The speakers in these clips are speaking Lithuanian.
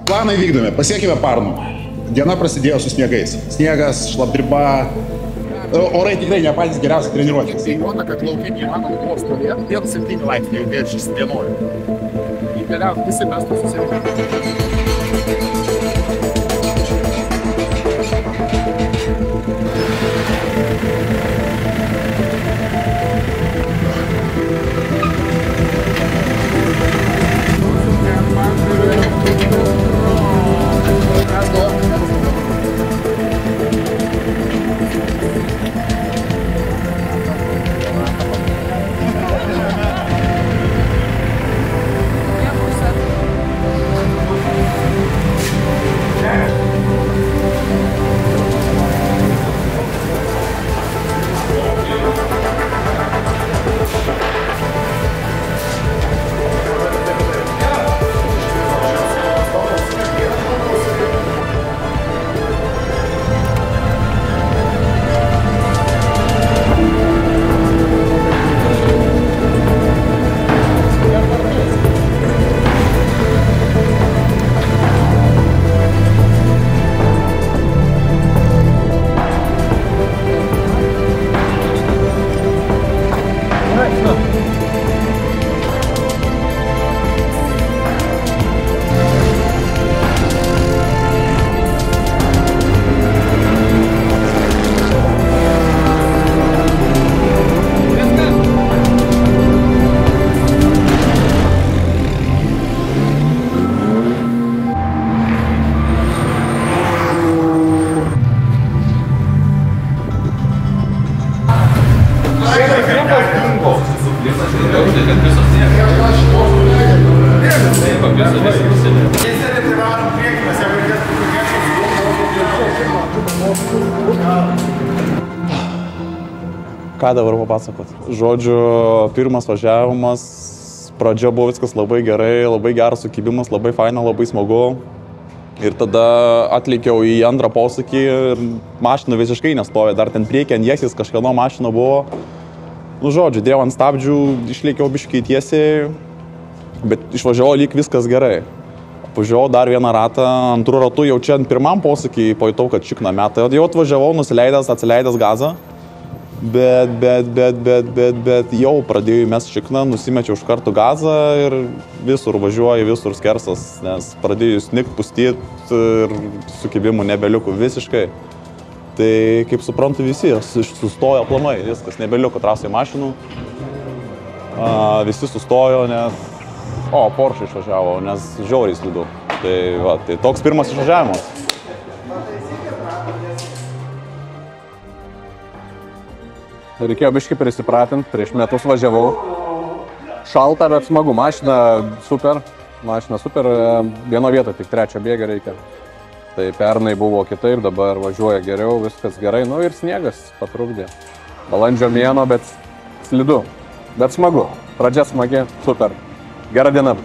Planai vykdomi, pasiekime Parnu. Diena prasidėjo su sniegais. Sniegas, šlapdriba, orai tikrai ne patys geriausi treniruotės. Įmona, kad laukia neįmanoma buvo stovėti, dėl 7 laipsnių vėžys dienoje. Įgaliauti visi mes to susirinkime. Ką dabar papasakot? Žodžiu, pirmas važiavimas, pradžia buvo viskas labai gerai, labai geras sukibimas, labai faina, labai smagu. Ir tada atlėkiau į antrą posūkį ir mašina visiškai nestovė, dar ten priekį ant jėsis kažkieno mašina buvo. Nu, žodžiu, dėjau ant stabdžių, išlėkiau biškai tiesiai, bet išvažiavau lyg viskas gerai. Važiavau dar vieną ratą, antrų ratų jau čia ant pirmam posūkį pajutau, kad šikna meta. Jau atvažiavau, atsileidęs gazą. Bet jau pradėjau mes šikną, nusimečiau iš karto gazą ir visur važiuoju, visur skersas, nes pradėjau snikt, pustyti ir sukibimų nebeliuku visiškai. Tai, kaip suprantu, visi sustojo aplamai, viskas, nebeliuko trasai mašinų. Visi sustojo, nes... Porsche išvažiavo, nes žiauriai slidu. Tai toks pirmas išvažiavimas. Reikėjo biškį prisipratinti, prieš metus važiavau. Šalta, bet smagu, mašina super, vieno vietą, tik trečią bėgą reikia. Tai pernai buvo kitaip, dabar važiuoja geriau, viskas gerai, nu ir sniegas patrukdė. Balandžio mėnuo, bet slidu, bet smagu, pradžia smagi, super, gera diena.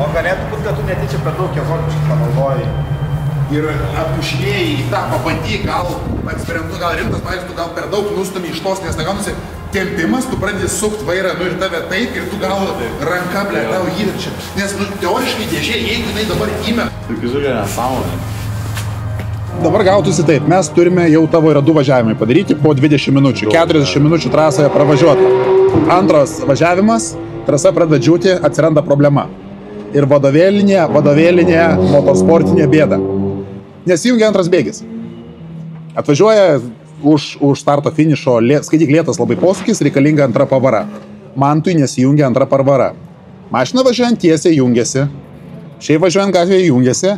O galėtų būt, kad tu netyčia per daug kiek panaudoji ir apmušinėjai į tą, pabandyk, gal eksperimentu, gal rimtas, pavyzdžiui, tu gal per daug nustumi iš tos, nes negaunasi tempimas, tu pradedi sukt vairą, nu ir tave taip, ir tu gal ranka, ble, tau įverčia. Nes, nu, teoriškai dėžė, jeigu jinai dabar įmė. Tik žiūrė nesąmonė. Dabar gautųsi taip, mes turime jau tavo yra 2 važiavimai padaryti po 20 minučių, 40 minučių trasoje pravažiuota. Antras važiavimas, trasa pradeda džiūti, atsiranda problema. Ir vadovėlinė motosportinė bėda. Nesijungia antras bėgis. Atvažiuoja už starto finišo, skaityk lėtas labai posūkis, reikalinga antra pavara. Mantui nesijungia antra pavara. Mašina važiuojant tiesiai jungiasi, šiaip važiuojant gatvėje jungiasi,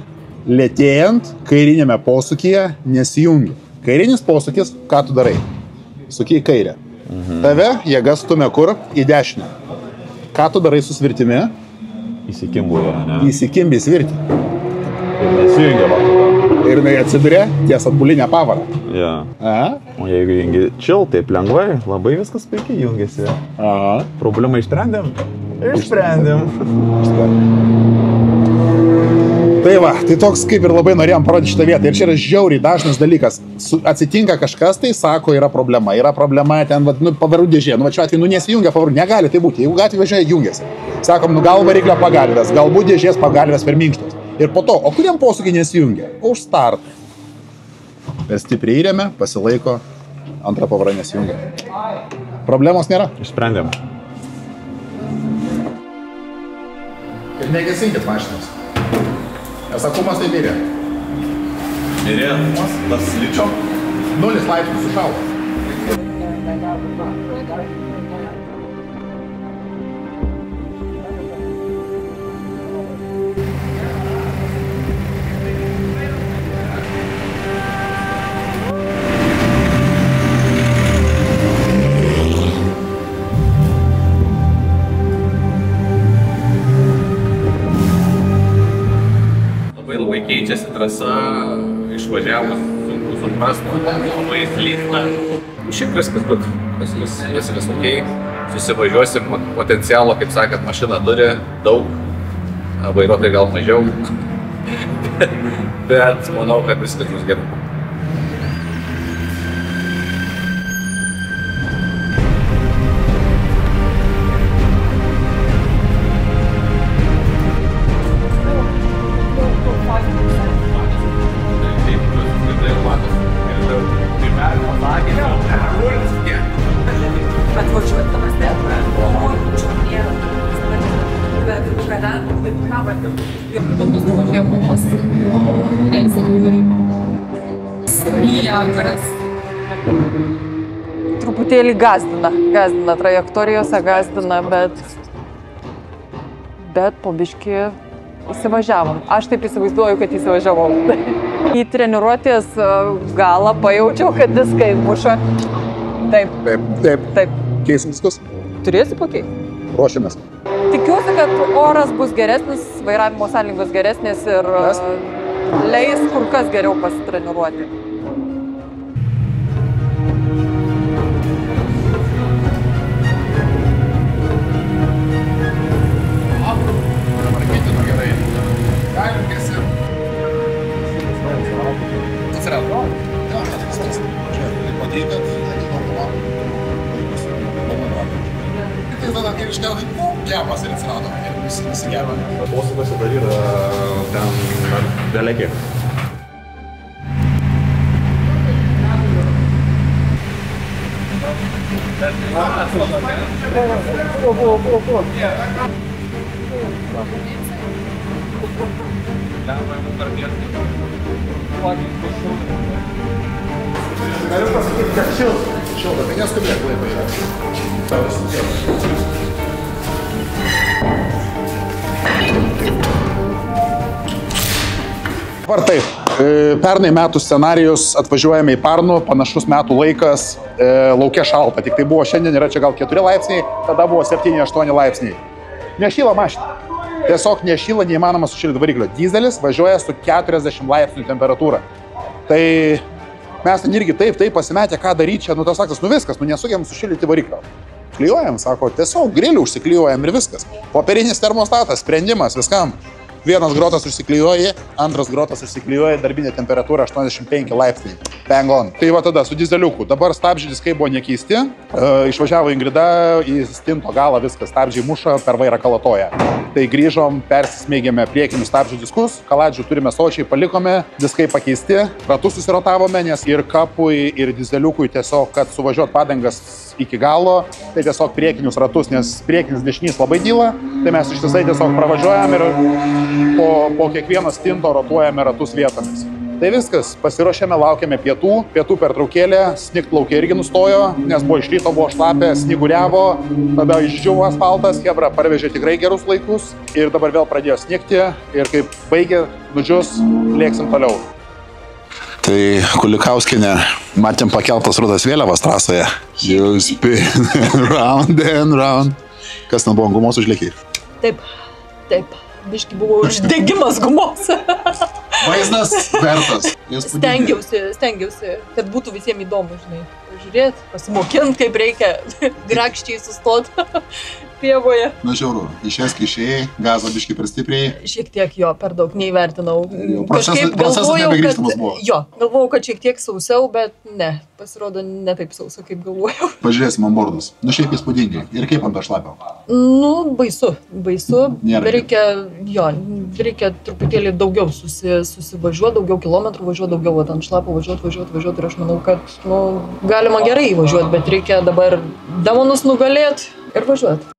lėtėjant kairinėme posūkyje nesijungia. Kairinis posūkis, ką tu darai? Suki į kairę. Tave jėga stumia kur? Į dešinę. Ką tu darai su svirtimi? Įsikimbuoja, ne? Įsikimbi svirtį. Ir nesijungia vakar. Ir jinai atsiduria ties atbulinę pavarą. Ja. Aha. O jeigu jungi chill, taip lengvai, labai viskas puikiai jungiasi. Aha. Problemą išsprendėm? Išsprendėm. Tai va, tai toks kaip ir labai norėjom parodyti šitą vietą. Ir čia yra žiauriai dažnas dalykas. Atsitinka kažkas, tai sako, yra problema. Yra problema ten, nu, pavarų dėžė. Nu, va, šiuo atveju, nu, nesijungia pavarų. Negali tai būti. Jeigu gatvė važiuoja, jungiasi. Sakom, nu, gal variklio pagalvės, galbūt dėžės pagalvės per minkštos. Ir po to, o kuriam posūkiai nesijungia? Už start. Per stipriai įrėmė, pasilaiko, antra pavara nesijungia. Problemos nėra. Išsprendėm. Ir negesinkit mašinos. Nes akumas tai mirė. Mirė akumas, tas ličio. 0 laipsnių sušalo. Labai keičiasi trasa, išvažiavus, sunku suprasti, labai slysna. Šiaip viskas, bet viskas okei. Susivažiuosim, potencialo, kaip sakant, mašina turi daug, vairuotojai gal mažiau, bet manau, kad viskas bus gerai. Truputėlį gazdina trajektorijose, gazdina, bet po biškį įsivažiavom. Aš taip įsivaizduoju, kad įsivažiavau. Į treniruotės galą pajaučiau, kad diskai muša. Taip. Keisim diskus? Turėsi pakeisti? Ruošiamės. Tikiuosi, kad oras bus geresnis, vairavimo sąlygos geresnės ir leis kur kas geriau pasitreniruoti. Gepas ir atsirado, ir visi geba. Posūkiuose dar yra ten dėlė kiek. Galiu pasakyti, kad šilta, tai neskubėk laiko yra. Tavas sudėlė. Dabar taip, pernai metų scenarijus, atvažiuojame į Parnų, panašus metų laikas, laukia šalta, tik tai buvo šiandien yra čia gal 4 laipsniai, tada buvo 7-8 laipsniai. Nešyla mašina, tiesiog nešyla, neįmanoma sušildyti variklio. Dizelis važiuoja su 40 laipsnių temperatūra. Tai mes ten irgi taip pasimetę, ką daryti čia, nu tas sakas, nu viskas, nu nesugėm sušildyti variklio. Klijuojam, sako, tiesiog grilių užsiklijuojam ir viskas. Popierinis termostatas, sprendimas viskam. Vienas grotas užsiklijuoji, antras grotas užsiklijuoji, darbinė temperatūra 85 laipsniai. Bang on. Tai va tada su dizeliuku. Dabar stabdžiai diskai buvo nekeisti. Išvažiavo Ingrida į stinto galą, viskas, stabdžiai muša, per vairą kalatoja. Tai grįžom, persismeigėme priekinius stabdžių diskus, kaladžių turime sočiai, palikome, diskai pakeisti, ratus susirotavome, nes ir kapui, ir dizeliukui tiesiog, kad suvažiuot padangas iki galo, tai tiesiog priekinius ratus, nes priekinis dešinys labai dyla, tai mes ištisai tiesiog pravažiuojam ir po kiekvieno stinto rotuojame ratus vietomis. Tai viskas, pasiruošėme, laukiame pietų pertraukėlė, snigt laukia irgi nustojo, nes buvo iš ryto, buvo šlapė, snyguriavo, tada išdžiuvo asfaltas, Hebra parvežė tikrai gerus laikus ir dabar vėl pradėjo snigti ir kaip baigė, nudžius, lėksim toliau. Tai Kulikauskinė, matėm pakeltas rudas vėliavas trasoje. You spin round and round. Kas ten buvo, gumos užlėkiai? Taip. Biški buvo uždegimas gumos. Vaizdas vertas. Stengiausi, kad būtų visiems įdomu, žinai, žiūrėti, pasimokint, kaip reikia grakščiai sustoti pievoje. Na žiauru, išėjai, gazą biški per stipriai. Šiek tiek jo, per daug neįvertinau. Procesas nebegrįžtamas buvo. Galvojau, kad šiek tiek sausiau, bet ne, pasirodo ne taip sausa, kaip galvojau. Pažiūrėsim ant bordus. Nu šiaip įspūdingai. Ir kaip ant to šlapio? Nu, baisu. Nėra. Reikia truputėlį daugiau susivažiuoti, daugiau kilometrų važiuoti, daugiau ant šlapio važiuoti ir aš manau, kad galima gerai važiuoti, bet reikia dabar demonus nugalėti ir važiuoti.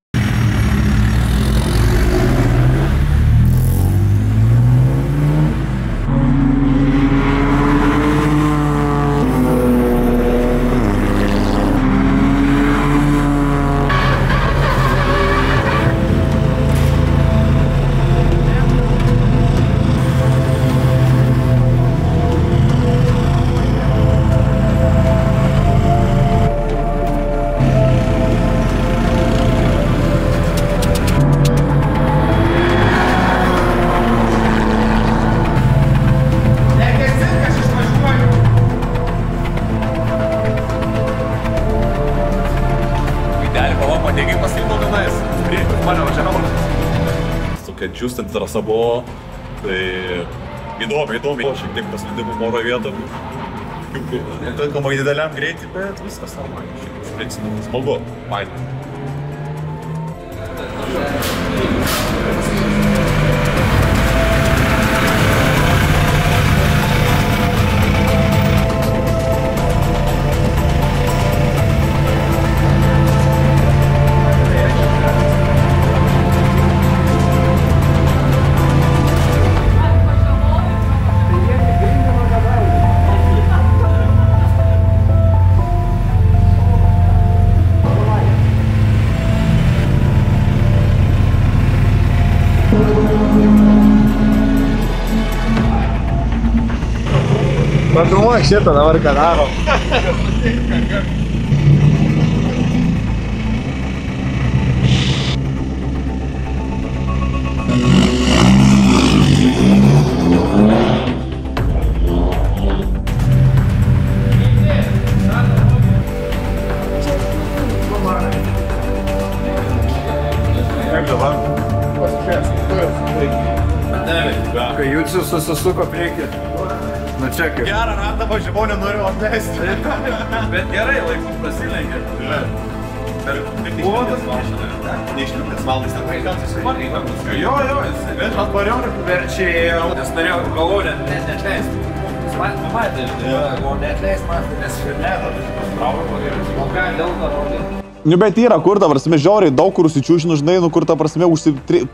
Džiūstanti trasa buvo, tai įdomi, šiek tiek paslydimų oro vietom, pakankamai dideliam greitį, bet viskas normaliai, smagu, fainai. Pafilmuok šitą dabar, ką darom. Kaip dabar? Kai Jūcius susisuko priekį. Nu čia kaip. Gerą ratą važiavau, nenoriu atleisti. Bet gerai, laikus prasilenkė. Buvo tas mašina. Neišliukęs valdas, ten vaikas. Jo, bet atvariau ir verčiai. Nes norėjau galvoju, neatleisti. Matė, neatleisti matė, nes neatleisti. Nu, bet yra, kur ta prasme, žiauriai daug kur užsičiūžinu, žinai, nu, kur ta prasme,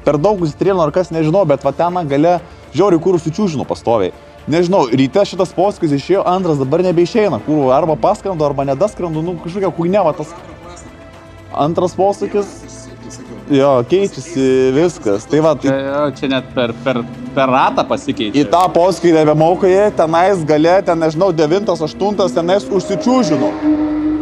per daug užsitrėlino ar kas, nežinau, bet va ten gale žiauriai kur užsičiūžinu pastoviai. Nežinau, ryte šitas posūkis išėjo, antras dabar nebeišeina, kur arba paskrendu, arba nedaskrendu, nu, kažkokia kugneva tas. Antras posūkis, jo, keičiasi viskas, tai va. Čia net per ratą pasikeičia. Į tą posūkį nebemaukai, tenais gale, ten, nežinau, 9-8, tenais užsičiūžinu.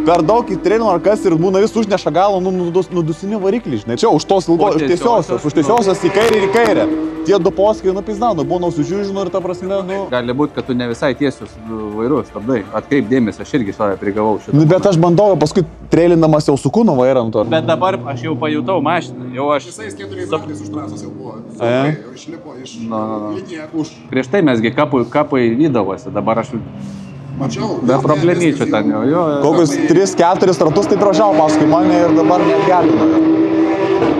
per daug į trenino ar kas ir būna vis užneša galą, nudusini variklį, žinai. Čia už tos ilgos, už tiesiosios į kairę ir į kairę. Tie du poskai, pizda, būna sužiūžinu ir ta prasme, Gali būti, kad tu ne visai tiesius vairus, stabdai. Atkreip dėmesį, aš irgi save prigavau šitą. Bet aš bandau, paskui trėlindamas jau su kūnu vairą ant to. Bet dabar aš jau pajutau mašiną, jau aš... Visais 4 metais už trasos jau buvo. Jau išlipo iš linijos už. Prieš tai mesgi kapai vydavosi, dabar aš... Mačiau. Be problemyčių ten jau. Kokius 3-4 ratus tai pražiau paskui mane ir dabar negelbino.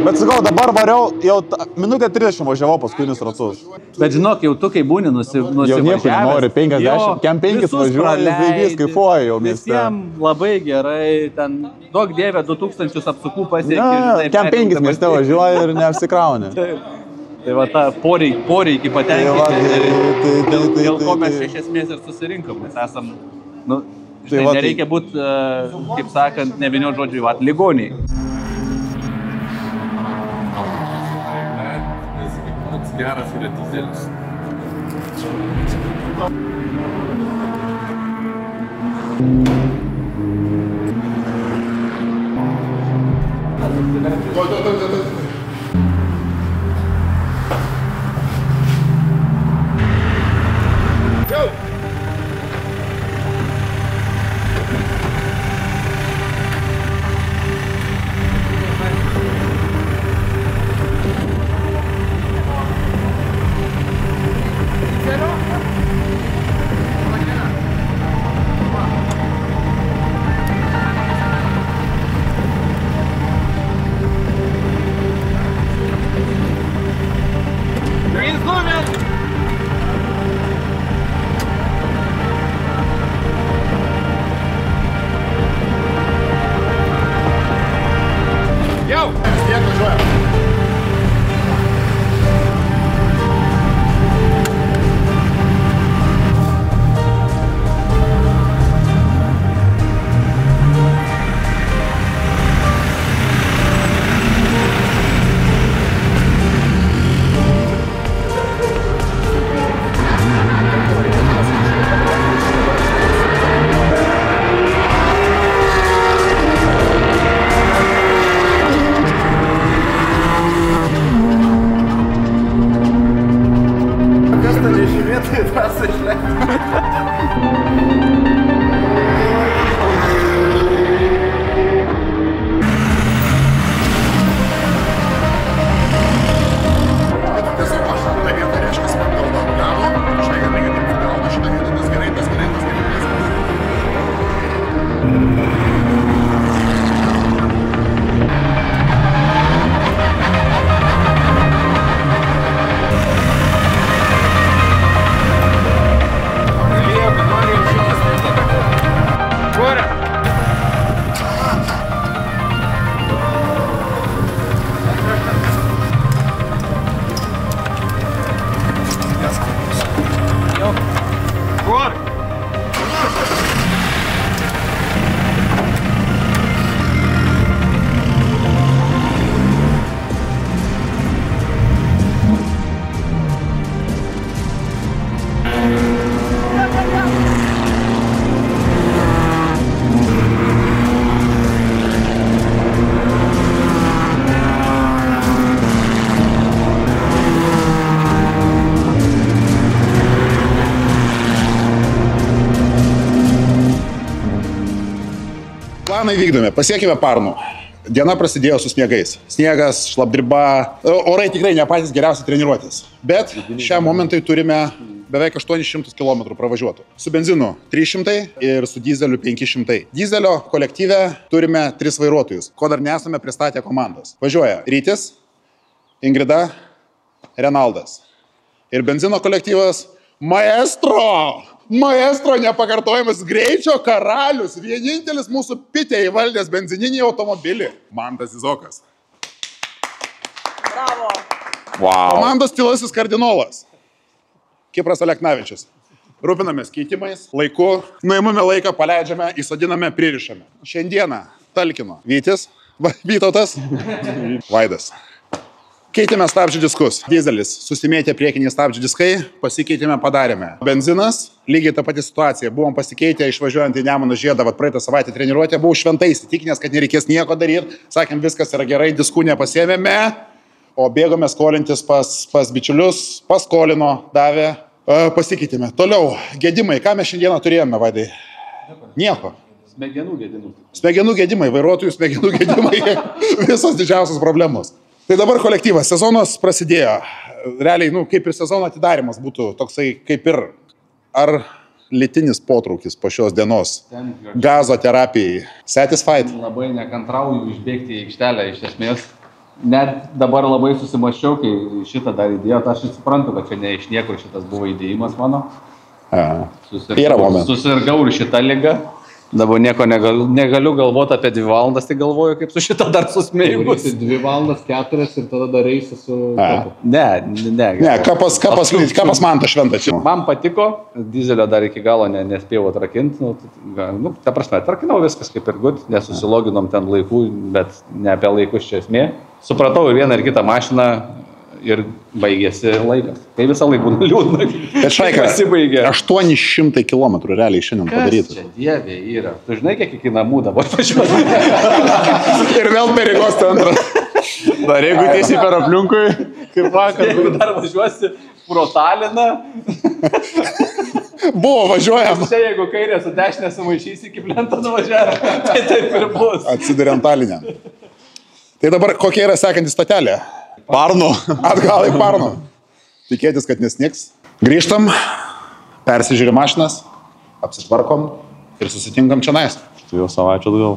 Bet sakau, dabar variau, jau minutę 30 važiavau paskutinius ratus. Bet žinok, jau tu kai būni nusivažiavęs. Jau nieko nenori, 50, kem 5 važiuoji, vaidys kaifuoji jau mieste. Visiems labai gerai, ten daug dievė 2000 apsukų pasiekė. Kem 5 mieste važiuoji ir neapsikrauni. Tai va tą poreikį patenkinti, dėl ko mes iš esmės ir susirinkom. Mes esam, nereikia būti, kaip sakant, nevinio žodžiu, ligoniai. Geras yra dizelis. Planai vykdomi, pasiekime Parnų. Diena prasidėjo su sniegais. Sniegas, šlapdriba, orai tikrai ne patys geriausi treniruotis. Bet šiam momentui turime beveik 800 km pravažiuotų. Su benzinu 300 ir su dizeliu 500. Dizelio kolektyve turime 3 vairuotojus, ko dar nesame pristatę komandos. Važiuoja Rytis, Ingrida, Renaldas. Ir benzino kolektyvas Maestro! Maestro nepakartojamas greičio karalius, vienintelis mūsų pitė įvaldęs benzininį automobilį. Mantas Izokas. Bravo. Wow. Komandos tylasis kardinolas. Kipras Aleknavičius. Rūpinamės keitimais, laiku, nuimame laiką, paleidžiame, įsodiname, pririšame. Šiandieną talkino Vytis, Vytautas, Vaidas. Keitėme stabdžių diskus. Dizelis, susimėtė priekiniai stabdžių diskai, pasikeitėme, padarėme. Benzinas, lygiai ta pati situacija. Buvom pasikeitę išvažiuojant į Nemuno Žiedą, praeitą savaitę treniruotę, buvau šventai įsitikinęs, kad nereikės nieko daryti. Sakėm, viskas yra gerai, diskų nepasėmėme, o bėgome skolintis pas bičiulius, paskolino, davė, pasikeitėme. Toliau, gedimai, ką mes šiandieną turėjome, Vaidai? Nieko. Smegenų gedimai, vairuotojų smegenų gedimai, visos didžiausios problemos. Tai dabar kolektyvas, sezonas prasidėjo, realiai, kaip ir sezono atidarimas būtų toksai, kaip ir, ar lytinis potraukis po šios dienos, gazo terapijai, satisfied? Labai nekantrauju išbėgti į aikštelę, iš esmės. Net dabar labai susimaščiau, kai šitą dar įdėjau, aš suprantu, kad čia ne iš niekur šitas buvo įdėjimas mano. Susirgau ir šitą ligą. Dabar nieko negaliu galvoti apie 2 valandas, tai galvoju, kaip su šitą dar susmeigus. 2 valandas 4 ir tada dareisi su... Ne. Kapas man tą šventą čia. Man patiko, dizelio dar iki galo nespėjau atrakinti. Ta prasme, atrakinau viskas kaip ir gut, nesusiloginom ten laikų, bet ne apie laikus čia esmė. Supratau ir vieną ir kitą mašiną. Ir baigėsi laikas. Tai visą laiką būna liūdna. Bet Šaika, 800 km realiai šiandien padaryta. Kas čia dievė yra? Tu žinai, kiek iki namų dabar važiuosi? Ir vėl per Rygos centrą. Dar jeigu tiesiai per aplinkui, kaip vakar. Jeigu dar važiuosi pro Taliną. Buvo, važiuojam. Čia jeigu kairė su dešinė sumaišysi iki plento nuvažiavę, tai taip ir bus. Atsiduriam Talinę. Tai dabar kokia yra sekanti stotelė? Parnu. Atgal į Parnu. Tikėtis, kad nesnigs. Grįžtam, persižiūrim mašinas, apsitvarkom ir susitinkam čia nais. Tai jau savaičių atgal.